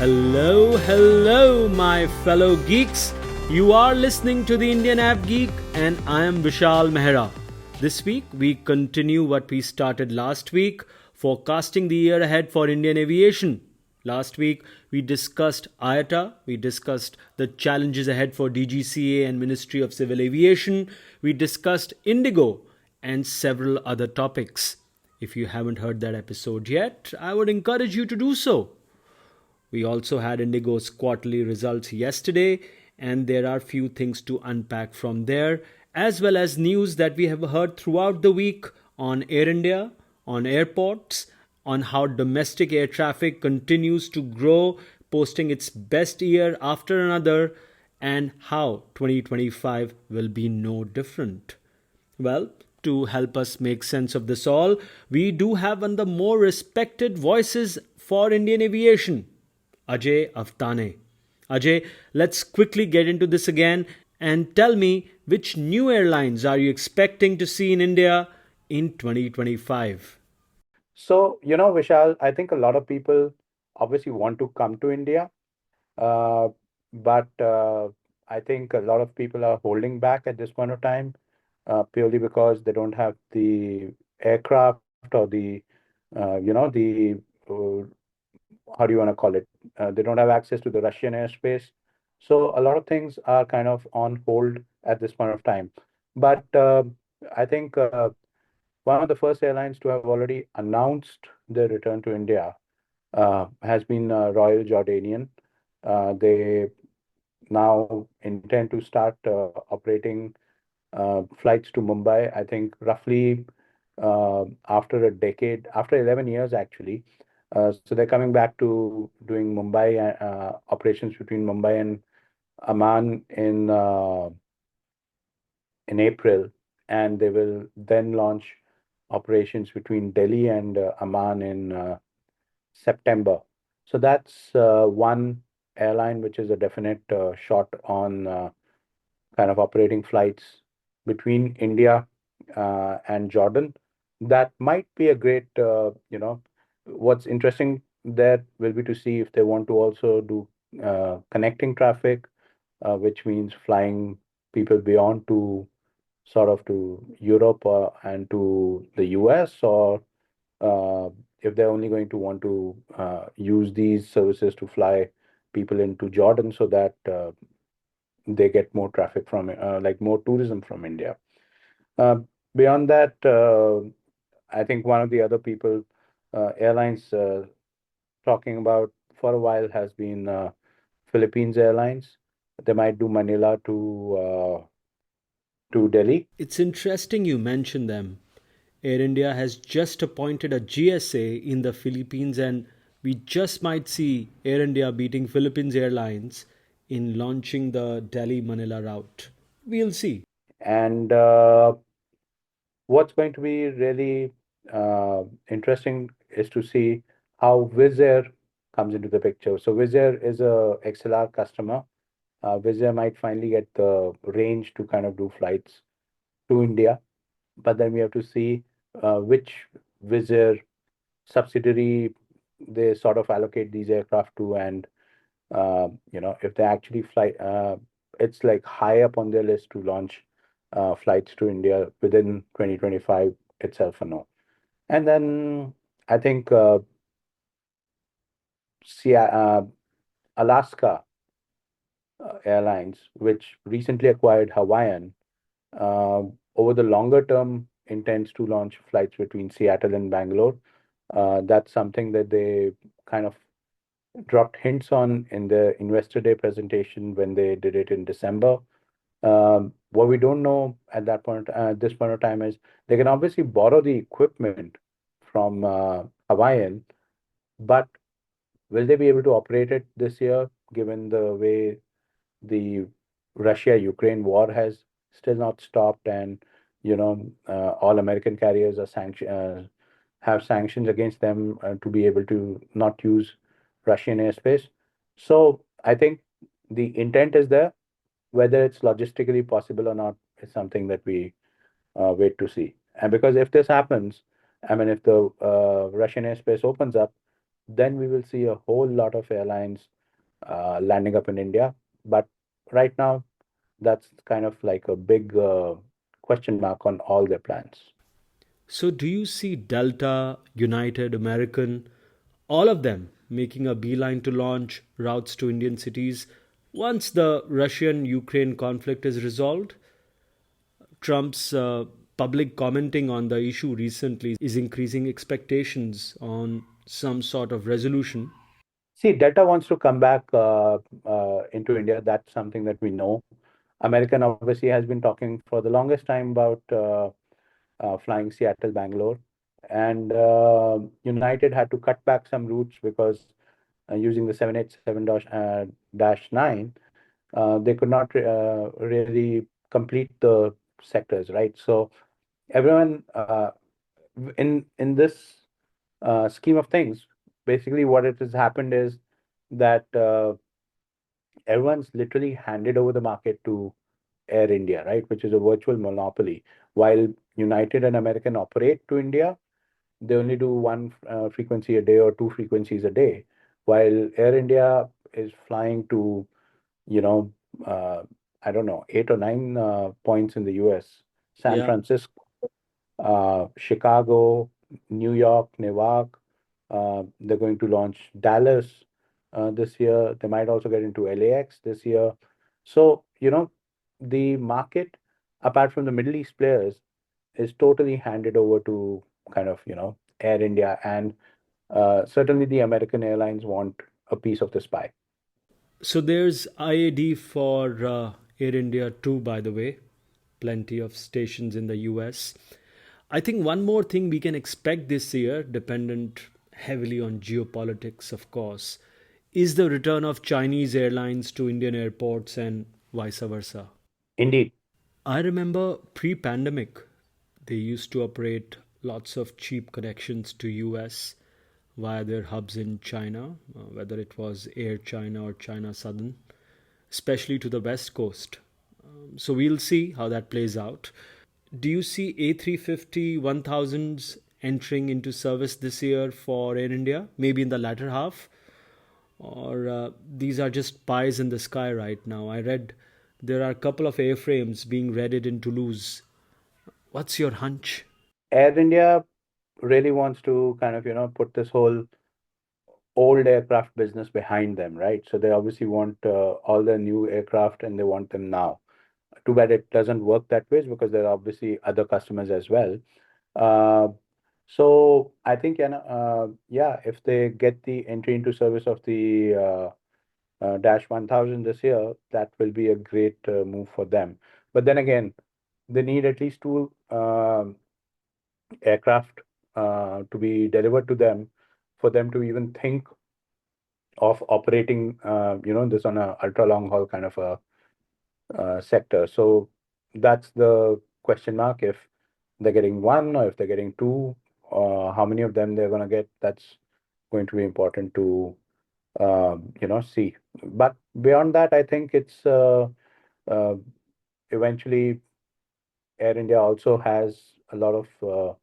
Hello, my fellow geeks. You are listening to the Indian App Geek, and I am Vishal Mehra. This week, we continue what we started last week, forecasting the year ahead for Indian aviation. Last week, we discussed IATA, we discussed the challenges ahead for DGCA and Ministry of Civil Aviation, we discussed Indigo, and several other topics. If you haven't heard that episode yet, I would encourage you to do so. We also had Indigo's quarterly results yesterday, and there are few things to unpack from there, as well as news that we have heard throughout the week on Air India, on airports, on how domestic air traffic continues to grow, posting its best year after another, and how 2025 will be no different. Well, to help us make sense of this all, we do have one of the more respected voices for Indian aviation, Ajay Awtaney. Ajay, let's quickly get into this again and tell me which new airlines are you expecting to see in India in 2025? Vishal, I think a lot of people obviously want to come to India, uh, but I think a lot of people are holding back at this point of time, purely because they don't have the aircraft or the uh, how do you want to call it? They don't have access to the Russian airspace. So a lot of things are kind of on hold at this point of time. But I think one of the first airlines to have already announced their return to India has been Royal Jordanian. They now intend to start operating flights to Mumbai, I think roughly after a decade, after 11 years actually. So they're coming back to doing Mumbai operations between Mumbai and Amman in April, and they will then launch operations between Delhi and Amman in September. So that's one airline which is a definite shot on kind of operating flights between India and Jordan. That might be a great. What's interesting there will be to see if they want to also do connecting traffic, which means flying people beyond to sort of to Europe and to the US, or uh, if they're only going to want to use these services to fly people into Jordan so that they get more traffic from like more tourism from India. Uh, Beyond that, I think one of the other people airlines talking about for a while has been Philippines Airlines. They might do Manila to Delhi. It's interesting you mention them. Air India has just appointed a GSA in the Philippines, and we just might see Air India beating Philippines Airlines in launching the Delhi Manila route. We'll see. And what's going to be really interesting is to see how Wizz Air comes into the picture. So Wizz Air is a XLR customer. Wizz Air might finally get the range to kind of do flights to India, but then we have to see which Wizz Air subsidiary they sort of allocate these aircraft to, and if they actually fly, it's like high up on their list to launch flights to India within 2025 itself or no. And then I think Alaska Airlines, which recently acquired Hawaiian, uh, over the longer term intends to launch flights between Seattle and Bangalore. That's something that they kind of dropped hints on in the Investor Day presentation when they did it in December. What we don't know at this point of time is they can obviously borrow the equipment from Hawaiian, but will they be able to operate it this year, given the way the Russia-Ukraine war has still not stopped, and all American carriers are have sanctions against them to be able to not use Russian airspace. So I think the intent is there. Whether it's logistically possible or not is something that we wait to see. And because if this happens, I mean, if the Russian airspace opens up, then we will see a whole lot of airlines landing up in India. But right now, that's kind of like a big question mark on all their plans. So, do you see Delta, United, American, all of them making a beeline to launch routes to Indian cities once the Russian Ukraine conflict is resolved? Trump's public commenting on the issue recently is increasing expectations on some sort of resolution. See, Delta wants to come back into India. That's something that we know. American obviously has been talking for the longest time about flying Seattle, Bangalore, and United had to cut back some routes because using the 787 dash 9, they could not really complete the sectors, right? So everyone in this scheme of things, basically what it has happened is that everyone's literally handed over the market to Air India, right, which is a virtual monopoly. While United and American operate to India, they only do one frequency a day or two frequencies a day, while Air India is flying to, you know, uh, I don't know, eight or nine points in the US, San Yeah. Francisco, Chicago, New York, Newark. They're going to launch Dallas this year. They might also get into LAX this year. So, the market, apart from the Middle East players, is totally handed over to kind of, Air India. And certainly the American airlines want a piece of this pie. So there's IAD for Air India too, by the way. Plenty of stations in the US. I think one more thing we can expect this year, dependent heavily on geopolitics, of course, is the return of Chinese airlines to Indian airports and vice versa. Indeed. I remember pre-pandemic, they used to operate lots of cheap connections to US via their hubs in China, whether it was Air China or China Southern, especially to the West Coast. So we'll see how that plays out. Do you see A350 1000s entering into service this year for Air India, maybe in the latter half? Or these are just pies in the sky right now? I read there are a couple of airframes being readied in Toulouse. What's your hunch? Air India really wants to kind of, put this whole old aircraft business behind them, right? So they obviously want all the new aircraft and they want them now. Too bad it doesn't work that way because there are obviously other customers as well. Uh, so I think, yeah, if they get the entry into service of the Dash 1000 this year, that will be a great move for them. But then again, they need at least two aircraft to be delivered to them for them to even think of operating, this on a ultra long haul kind of a sector. So that's the question mark. If they're getting one or if they're getting two, how many of them they're going to get, that's going to be important to, see. But beyond that, I think it's uh, eventually Air India also has a lot of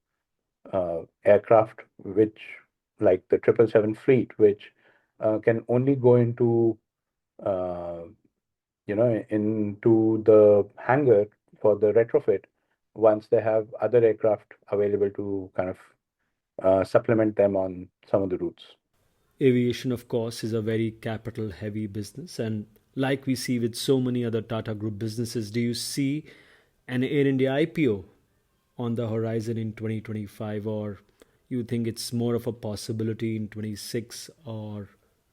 aircraft, which like the 777 fleet, which can only go uh, into the hangar for the retrofit once they have other aircraft available to kind of supplement them on some of the routes. Aviation, of course, is a very capital heavy business. And like we see with so many other Tata Group businesses, do you see an Air India IPO on the horizon in 2025, or you think it's more of a possibility in 26 or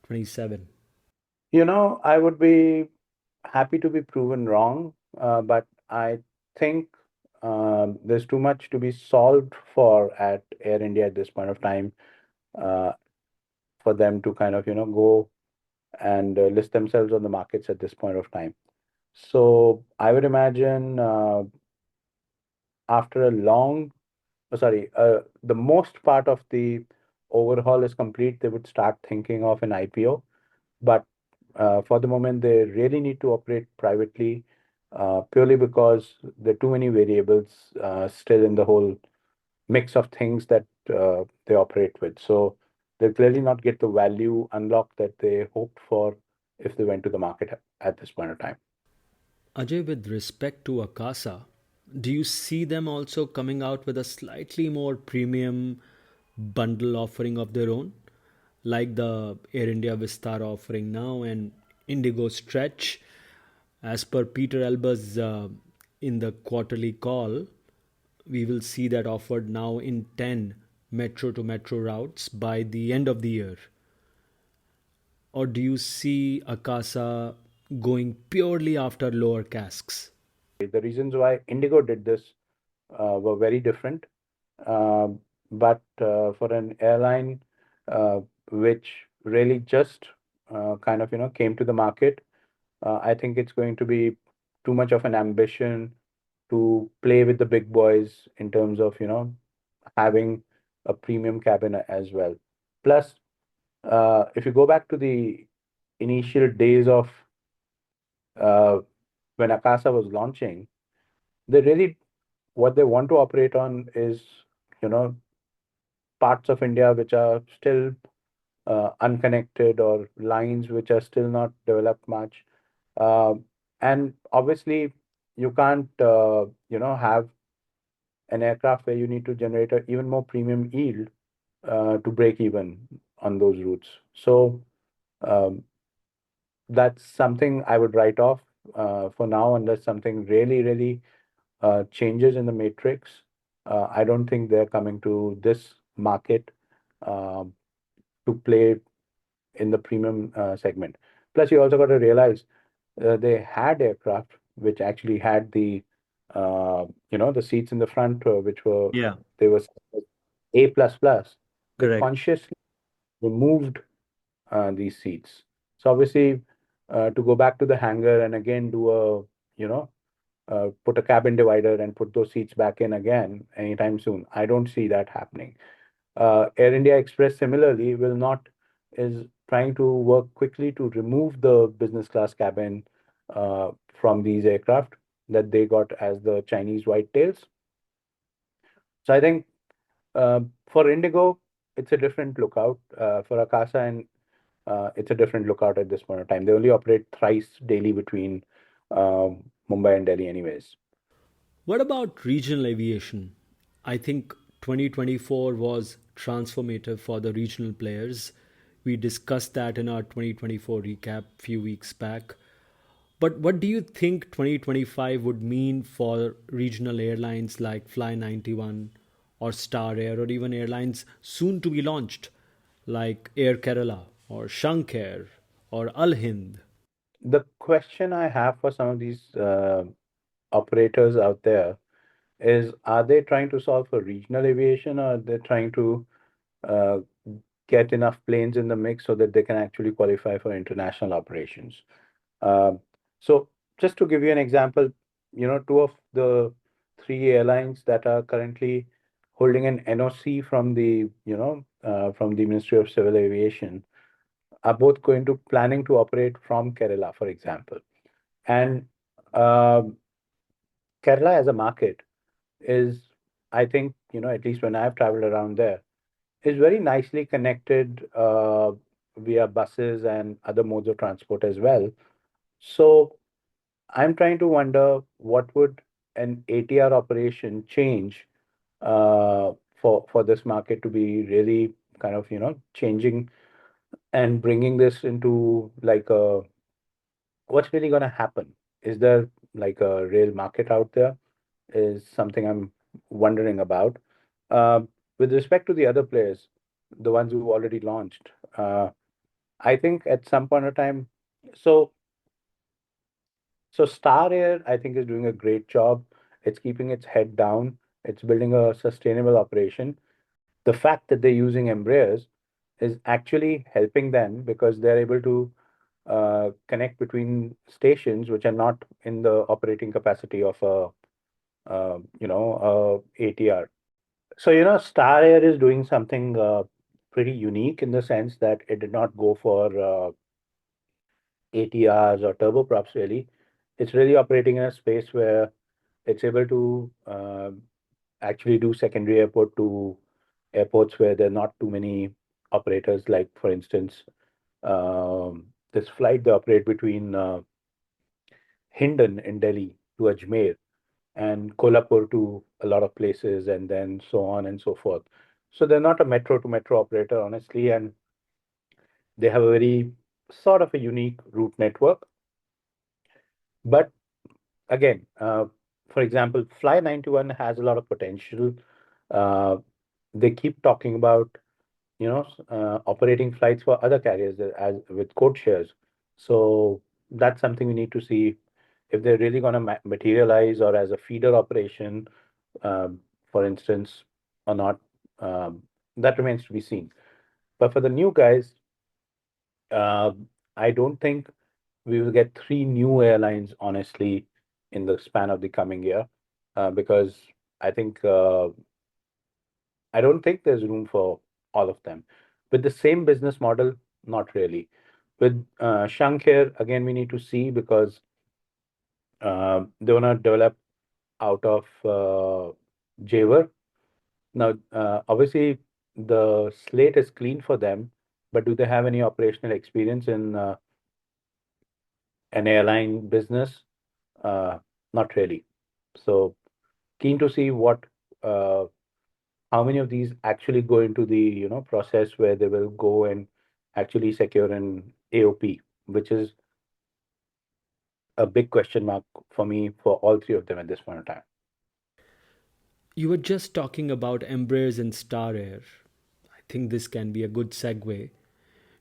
27? I would be happy to be proven wrong, but I think there's too much to be solved for at Air India at this point of time uh, for them to kind of, go and list themselves on the markets at this point of time. So I would imagine after a long, the most part of the overhaul is complete, they would start thinking of an IPO. But for the moment, they really need to operate privately purely because there are too many variables still in the whole mix of things that they operate with. So they'll clearly not get the value unlock that they hoped for if they went to the market at this point of time. Ajay, with respect to Akasa, do you see them also coming out with a slightly more premium bundle offering of their own, like the Air India Vistar offering now and Indigo Stretch? As per Peter Elbers in the quarterly call, we will see that offered now in 10 metro to metro routes by the end of the year. Or do you see Akasa going purely after lower casks? The reasons why Indigo did this were very different. But for an airline which really just kind of came to the market, I think it's going to be too much of an ambition to play with the big boys in terms of having a premium cabin as well. Plus, if you go back to the initial days of uh, when Akasa was launching, they really what they want to operate on is you know parts of India which are still unconnected or lines which are still not developed much. And obviously, you can't, have an aircraft where you need to generate an even more premium yield to break even on those routes. So um, that's something I would write off for now, unless something really, really changes in the matrix. I don't think they're coming to this market um to play in the premium segment. Plus, you also got to realize they had aircraft which actually had the seats in the front, which were Yeah, they were A plus plus. They correct. consciously removed these seats. So obviously, to go back to the hangar and again do you know, put a cabin divider and put those seats back in again anytime soon. I don't see that happening. Air India Express similarly will not is trying to work quickly to remove the business class cabin from these aircraft that they got as the Chinese whitetails. So I think for Indigo, it's a different lookout. For Akasa and it's a different lookout at this point of time. They only operate thrice daily between Mumbai and Delhi, anyways. What about regional aviation? I think 2024 was transformative for the regional players. We discussed that in our 2024 recap few weeks back. But what do you think 2025 would mean for regional airlines like Fly 91 or Star Air, or even airlines soon to be launched like Air Kerala or Shank Air or Al Hind? The question I have for some of these operators out there is, are they trying to solve for regional aviation, or are they trying to uh, get enough planes in the mix so that they can actually qualify for international operations? Um, so just to give you an example, two of the three airlines that are currently holding an NOC from the Ministry of Civil Aviation are both going to planning to operate from Kerala, for example. And um Kerala as a market is, I think, at least when I've traveled around there, is very nicely connected via buses and other modes of transport as well. So I'm trying to wonder what would an ATR operation change for this market to be really kind of changing and bringing this into like a what's really going to happen? Is there like a real market out there? Is something I'm wondering about. With respect to the other players, the ones who already launched, I think at some point of time, so Star Air, I think, is doing a great job. It's keeping its head down. It's building a sustainable operation. The fact that they're using Embraers is actually helping them because they're able to connect between stations which are not in the operating capacity of a ATR. So, Star Air is doing something pretty unique in the sense that it did not go for ATRs or turboprops really. It's really operating in a space where it's able to actually do secondary airport to airports where there are not too many operators, like for instance, this flight they operate between Hindon in Delhi to Ajmer and Kolhapur to a lot of places, and then so on and so forth. So they're not a metro to metro operator, honestly, and they have a very sort of a unique route network. But again, for example, Fly 91 has a lot of potential. Uh, they keep talking about, operating flights for other carriers as with code shares. So that's something we need to see if they're really going to materialize or as a feeder operation, for instance, or not. Um, that remains to be seen. But for the new guys, uh, I don't think we will get three new airlines, honestly, in the span of the coming year, because I think I don't think there's room for all of them. With the same business model, not really. With Shank here, again, we need to see because they want to develop out of Javer. Now, obviously, the slate is clean for them, but do they have any operational experience in an airline business? Uh, Not really. So keen to see what uh, how many of these actually go into the process where they will go and actually secure an AOP, which is a big question mark for me for all three of them at this point in time. You were just talking about Embraers and Star Air. I think this can be a good segue.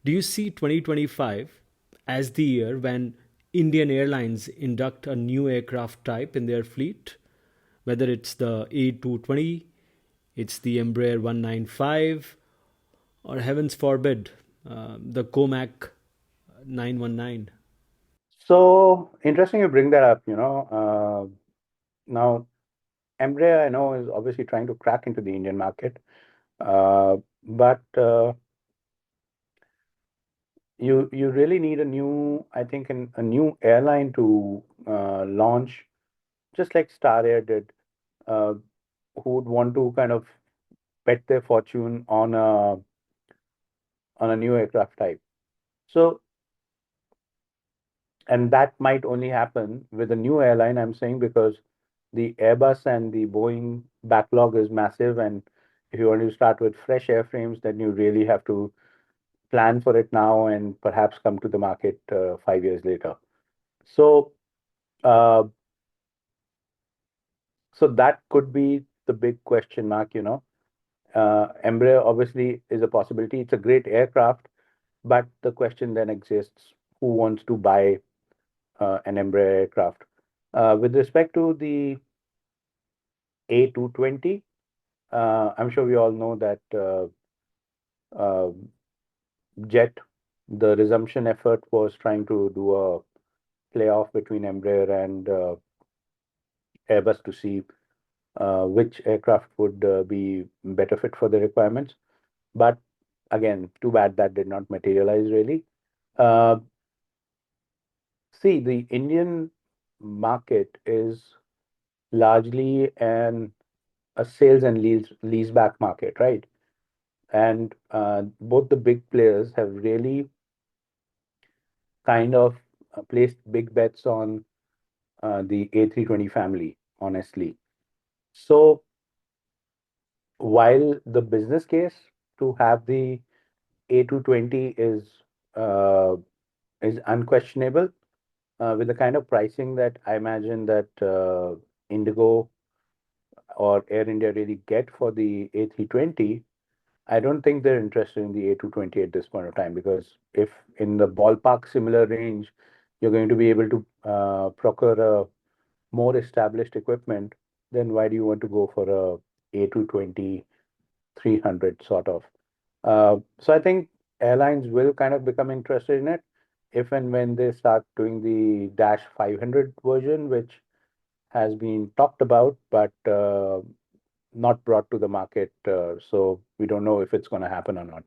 Do you see 2025 as the year when Indian Airlines induct a new aircraft type in their fleet? Whether it's the A220, it's the Embraer 195, or heavens forbid, the Comac 919. So interesting you bring that up. Now Embraer I know is obviously trying to crack into the Indian market, but you really need a new, I think, a new airline to launch, just like Star Air did, uh, who would want to kind of bet their fortune on a new aircraft type. So, and that might only happen with a new airline, I'm saying, because the Airbus and the Boeing backlog is massive. And if you want to start with fresh airframes, then you really have to plan for it now and perhaps come to the market 5 years later. So, uh, so that could be the big question mark. Embraer obviously is a possibility. It's a great aircraft, but the question then exists: who wants to buy an Embraer aircraft? With respect to the A220, I'm sure we all know that uh, Jet, the resumption effort was trying to do a playoff between Embraer and Airbus to see which aircraft would be better fit for the requirements. But again, too bad that did not materialize really. Uh, See, the Indian market is largely a sales and leaseback market, right? And both the big players have really kind of placed big bets on the A320 family, honestly. So while the business case to have the A220 uh, is unquestionable, with the kind of pricing that I imagine that Indigo or Air India really get for the A320, I don't think they're interested in the A220 at this point of time, because if in the ballpark similar range, you're going to be able to procure a more established equipment, then why do you want to go for a A220 300 sort of? So I think airlines will kind of become interested in it if and when they start doing the Dash 500 version, which has been talked about, but not brought to the market. So we don't know if it's going to happen or not.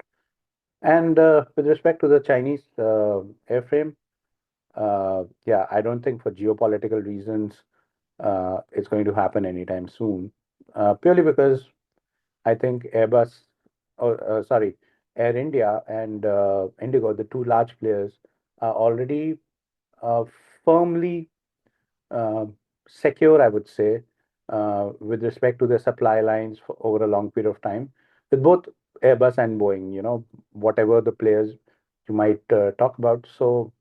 And with respect to the Chinese airframe, yeah, I don't think for geopolitical reasons it's going to happen anytime soon. Purely because I think Airbus, or sorry, Air India and Indigo, the two large players, are already uh, firmly uh, secure, I would say, with respect to their supply lines for over a long period of time, with both Airbus and Boeing, whatever the players you might talk about. So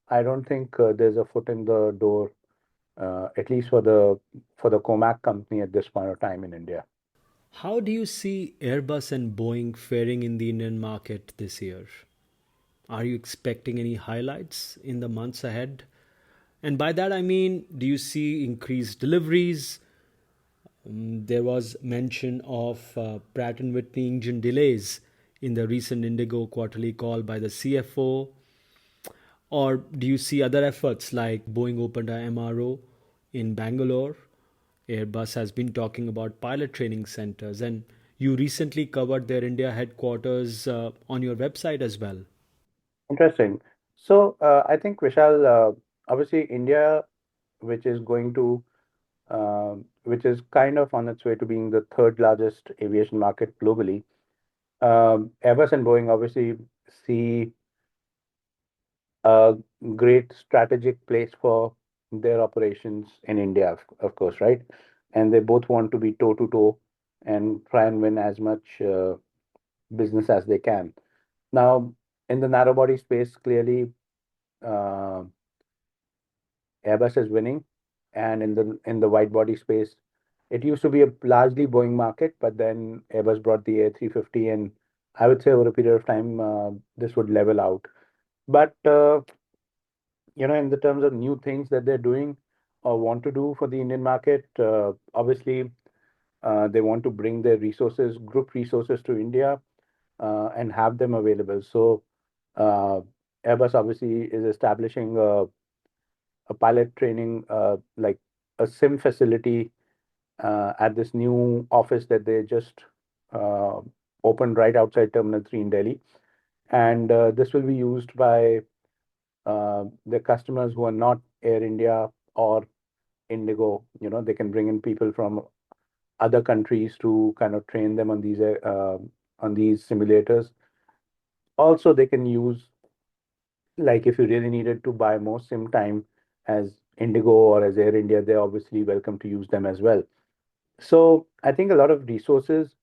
I don't think there's a foot in the door, at least for the Comac company at this point of time in India. How do you see Airbus and Boeing faring in the Indian market this year? Are you expecting any highlights in the months ahead? And by that I mean, do you see increased deliveries? There was mention of Pratt and Whitney engine delays in the recent Indigo quarterly call by the CFO. Or do you see other efforts like Boeing opened a MRO in Bangalore? Airbus has been talking about pilot training centers, and you recently covered their India headquarters on your website as well. Interesting. So I think Vishal, obviously India, which is going to which is kind of on its way to being the third largest aviation market globally. Airbus and Boeing obviously see a great strategic place for their operations in India, of course, right? And they both want to be toe to toe and try and win as much business as they can. Now, in the narrow body space, clearly uh, Airbus is winning, and in the wide body space, it used to be a largely Boeing market, but then Airbus brought the A350, and I would say over a period of time, this would level out. But in the terms of new things that they're doing or want to do for the Indian market, obviously they want to bring their resources, group resources to India and have them available. So uh, Airbus obviously is establishing a pilot training, like a sim facility at this new office that they just uh, opened right outside Terminal 3 in Delhi. And this will be used by the customers who are not Air India or Indigo. They can bring in people from other countries to kind of train them on these simulators. Also, they can use, like, if you really needed to buy more sim time as Indigo or as Air India, they're obviously welcome to use them as well. So I think a lot of resources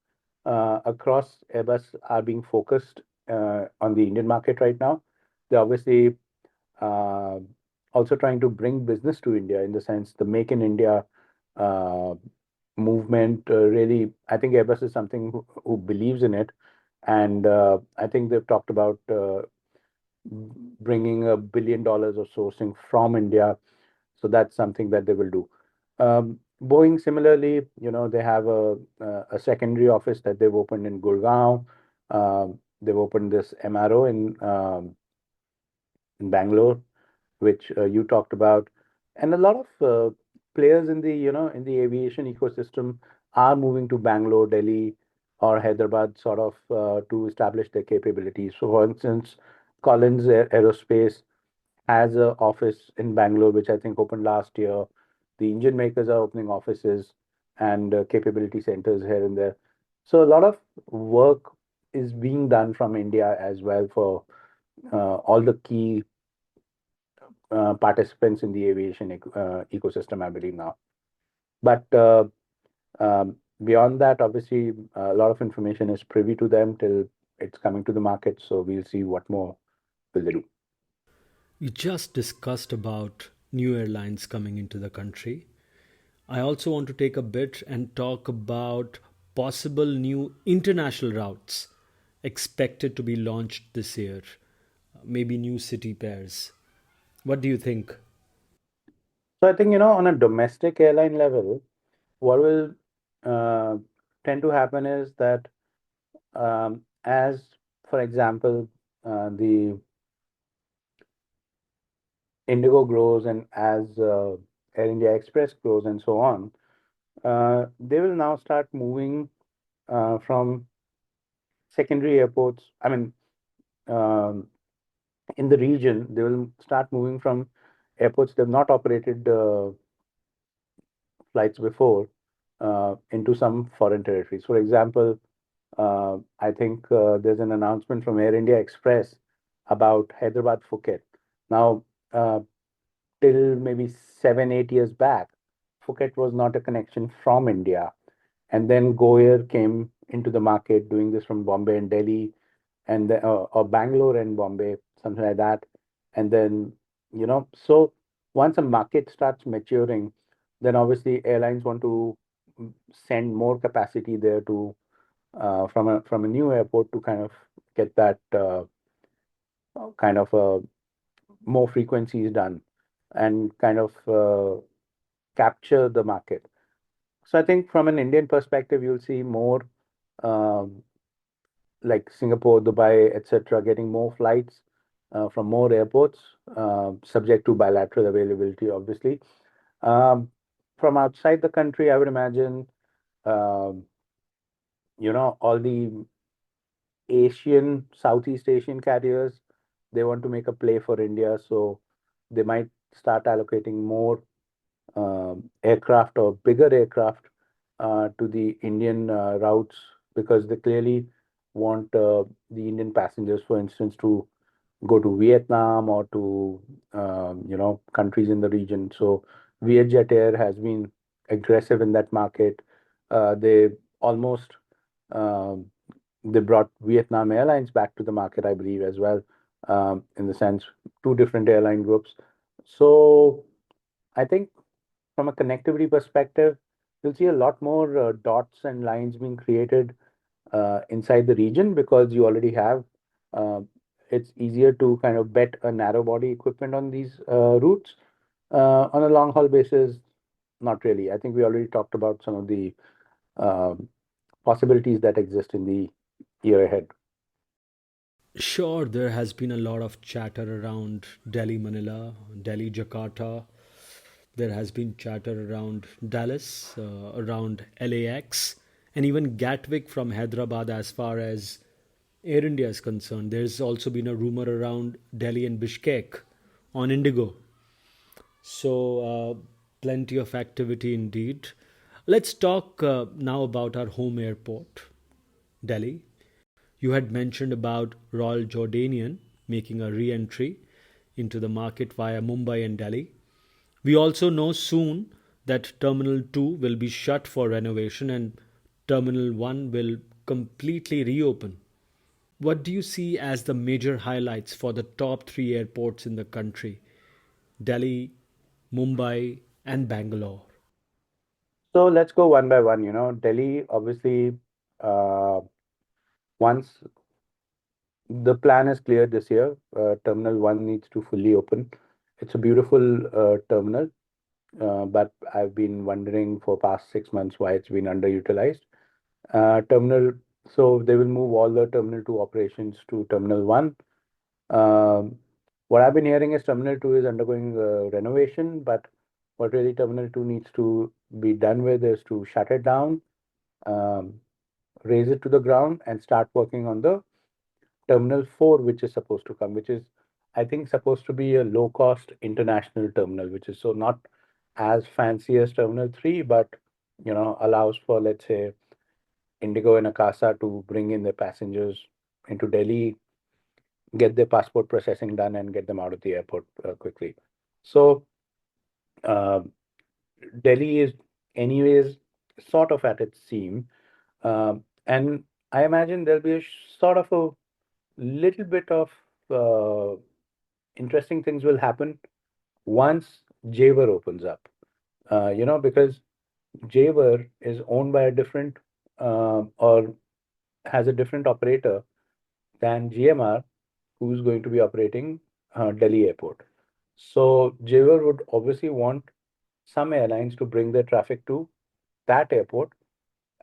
across Airbus are being focused on the Indian market right now. They're obviously uh, also trying to bring business to India, in the sense the Make in India uh, movement. Really, I think Airbus is something who believes in it, and I think they've talked about bringing $1 billion of sourcing from India. So that's something that they will do. Boeing, similarly, they have a secondary office that they've opened in Gurgaon. They've opened this MRO in Bangalore, which you talked about, and a lot of players in the aviation ecosystem are moving to Bangalore, Delhi, or Hyderabad, sort of to establish their capabilities. So, for instance, Collins Aerospace has an office in Bangalore, which I think opened last year. The engine makers are opening offices and capability centers here and there. So, a lot of work is being done from India as well for all the key participants in the aviation ecosystem, I believe now. But beyond that, obviously, a lot of information is privy to them till it's coming to the market. So we'll see what more will they do. We just discussed about new airlines coming into the country. I also want to take a bit and talk about possible new international routes expected to be launched this year, maybe new city pairs. What do you think? So I think, on a domestic airline level, what will uh, tend to happen is that as, for example, the Indigo grows and as Air India Express grows and so on, they will now start moving from secondary airports. I mean, um, in the region, they will start moving from airports they've not operated flights before into some foreign territories. For example, I think there's an announcement from Air India Express about Hyderabad Phuket. Now, uh, till maybe 7, 8 years back, Phuket was not a connection from India. And then Go Air came into the market doing this from Bombay and Delhi, and or Bangalore and Bombay, something like that. And then, so once a market starts maturing, then obviously airlines want to send more capacity there to from a new airport to kind of get that kind of more frequencies done and kind of capture the market. So I think from an Indian perspective, you'll see more um, like Singapore, Dubai, etc., getting more flights from more airports, subject to bilateral availability, obviously. Um, from outside the country, I would imagine, um, all the Southeast Asian carriers, they want to make a play for India, so they might start allocating more aircraft or bigger aircraft to the Indian routes because they clearly want the Indian passengers, for instance, to go to Vietnam or to countries in the region. So Vietjet Air has been aggressive in that market. They almost um, they brought Vietnam Airlines back to the market, I believe, as well. In the sense, two different airline groups. So I think from a connectivity perspective, you'll see a lot more dots and lines being created inside the region because you already have. Uh, it's easier to kind of bet a narrow body equipment on these routes. On a long haul basis, not really. I think we already talked about some of the um possibilities that exist in the year ahead. Sure, there has been a lot of chatter around Delhi Manila, Delhi Jakarta. There has been chatter around Dallas, around LAX, and even Gatwick from Hyderabad as far as Air India is concerned. There's also been a rumor around Delhi and Bishkek on Indigo. So, plenty of activity indeed. Let's talk now about our home airport, Delhi. You had mentioned about Royal Jordanian making a re entry into the market via Mumbai and Delhi. We also know soon that Terminal 2 will be shut for renovation and Terminal 1 will completely reopen. What do you see as the major highlights for the top three airports in the country? Delhi, Mumbai, and Bangalore. So let's go one by one. Delhi, obviously, uh, once the plan is clear this year, Terminal 1 needs to fully open. It's a beautiful terminal, but I've been wondering for past 6 months why it's been underutilized. Terminal, so they will move all the Terminal 2 operations to Terminal 1. Um, what I've been hearing is Terminal 2 is undergoing renovation, but what really Terminal 2 needs to be done with is to shut it down, um, raise it to the ground, and start working on the Terminal 4, which is supposed to come, which is, I think, supposed to be a low cost international terminal, which is so not as fancy as Terminal 3, but allows for, let's say, Indigo and Akasa to bring in their passengers into Delhi, get their passport processing done, and get them out of the airport quickly. So, uh, Delhi is, anyways, sort of at its seam. And I imagine there'll be a sort of a little bit of uh, interesting things will happen once Javer opens up. Because Javer is owned by a different or has a different operator than GMR, who's going to be operating Delhi Airport. So Javer would obviously want some airlines to bring their traffic to that airport.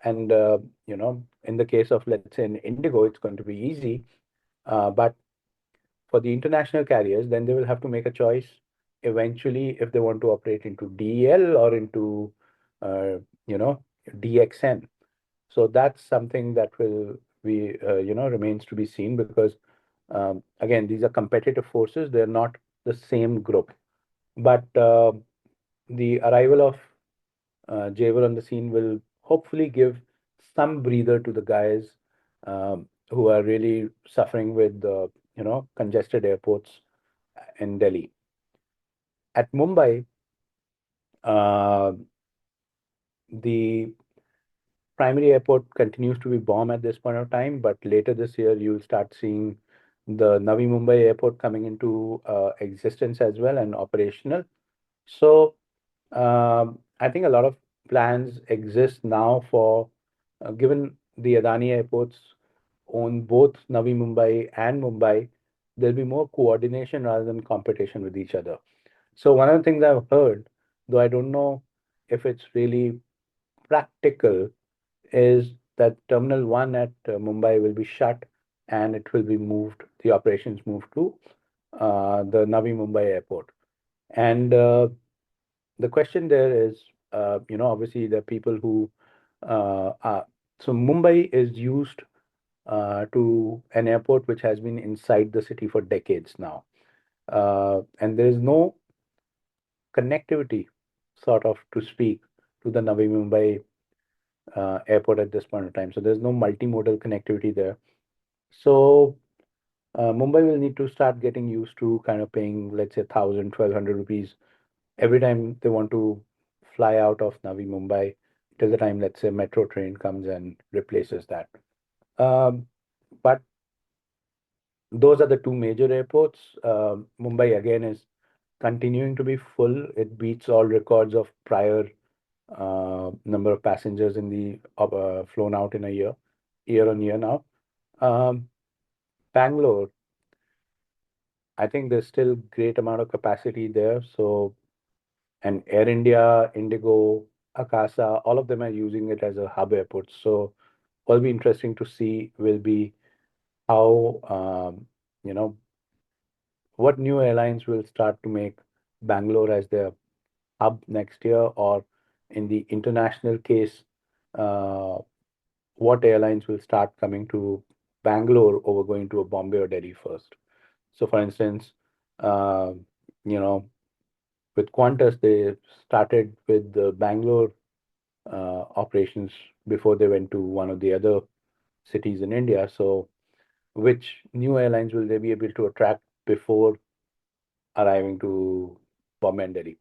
And in the case of, let's say, in Indigo, it's going to be easy. But for the international carriers, then they will have to make a choice eventually if they want to operate into DEL or into, uh, you know, DXN. So that's something that will be, remains to be seen because, again, these are competitive forces. They're not the same group. But the arrival of Javel on the scene will hopefully give some breather to the guys who are really suffering with the congested airports in Delhi. At Mumbai, uh, the primary airport continues to be bomb at this point of time, but later this year you'll start seeing the Navi Mumbai airport coming into existence as well and operational. So I think a lot of plans exist now for, given the Adani airports own both Navi Mumbai and Mumbai, there'll be more coordination rather than competition with each other. So one of the things I've heard, though I don't know if it's really practical, is that Terminal 1 at Mumbai will be shut and it will be moved, the operations moved to the Navi Mumbai airport. And the question there is, obviously the people who are, so Mumbai is used to an airport which has been inside the city for decades now. And there is no connectivity, sort of to speak, to the Navi Mumbai airport at this point in time. So there's no multimodal connectivity there. So Mumbai will need to start getting used to kind of paying, let's say, 1,000, 1,200 rupees every time they want to fly out of Navi Mumbai till the time, let's say, metro train comes and replaces that. Um, but those are the two major airports. Mumbai again is continuing to be full. It beats all records of prior number of passengers in the flown out in a year on year now. Um, Bangalore, I think there's still great amount of capacity there. So, and Air India, Indigo, Akasa, all of them are using it as a hub airport. So, what'll be interesting to see will be how, you know, what new airlines will start to make Bangalore as their hub next year, or in the international case, uh, what airlines will start coming to Bangalore over going to a Bombay or Delhi first. So, for instance, uh, you know, with Qantas, they started with the Bangalore operations before they went to one of the other cities in India. So, which new airlines will they be able to attract before arriving to Bombay and Delhi?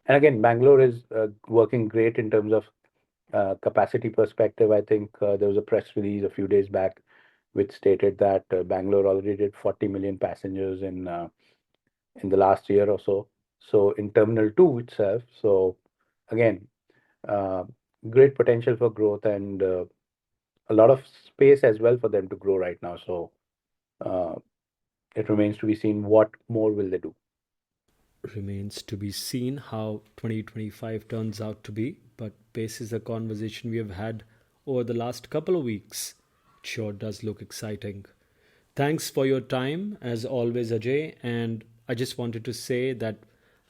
And again, Bangalore is working great in terms of capacity perspective. I think there was a press release a few days back which stated that Bangalore already did 40 million passengers in the last year or so. So in Terminal 2 itself. So again, uh, great potential for growth and a lot of space as well for them to grow right now. So uh, it remains to be seen what more will they do. Remains to be seen how 2025 turns out to be, but basis the conversation we have had over the last couple of weeks, it sure does look exciting. Thanks for your time, as always, Ajay. And I just wanted to say that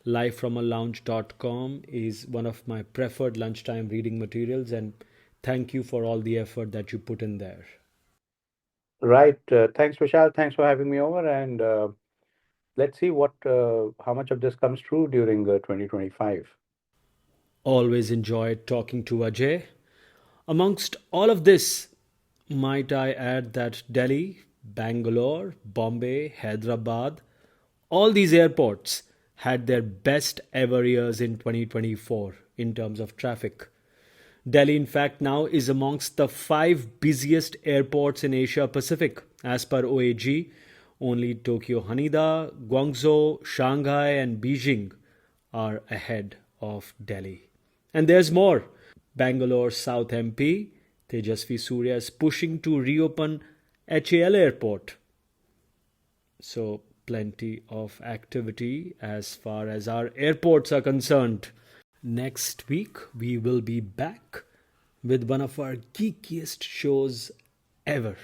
livefromalounge.com is one of my preferred lunchtime reading materials, and thank you for all the effort that you put in there. Right. Thanks, Vishal. Thanks for having me over. And let's see what how much of this comes true during 2025. Always enjoyed talking to Ajay. Amongst all of this, might I add that Delhi, Bangalore, Bombay, Hyderabad, all these airports had their best ever years in 2024 in terms of traffic. Delhi, in fact, now is amongst the five busiest airports in Asia Pacific. As per OAG, only Tokyo Haneda, Guangzhou, Shanghai, and Beijing are ahead of Delhi. And there's more. Bangalore South MP, Tejasvi Surya is pushing to reopen HAL Airport. So, plenty of activity as far as our airports are concerned. Next week, we will be back with one of our geekiest shows ever,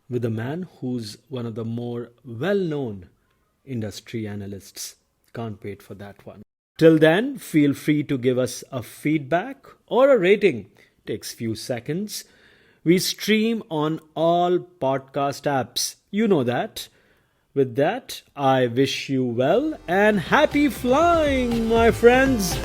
with a man who's one of the more well known industry analysts. Can't wait for that one. Till then, feel free to give us a feedback or a rating. Takes few seconds. We stream on all podcast apps. You know that. With that, I wish you well and happy flying, my friends.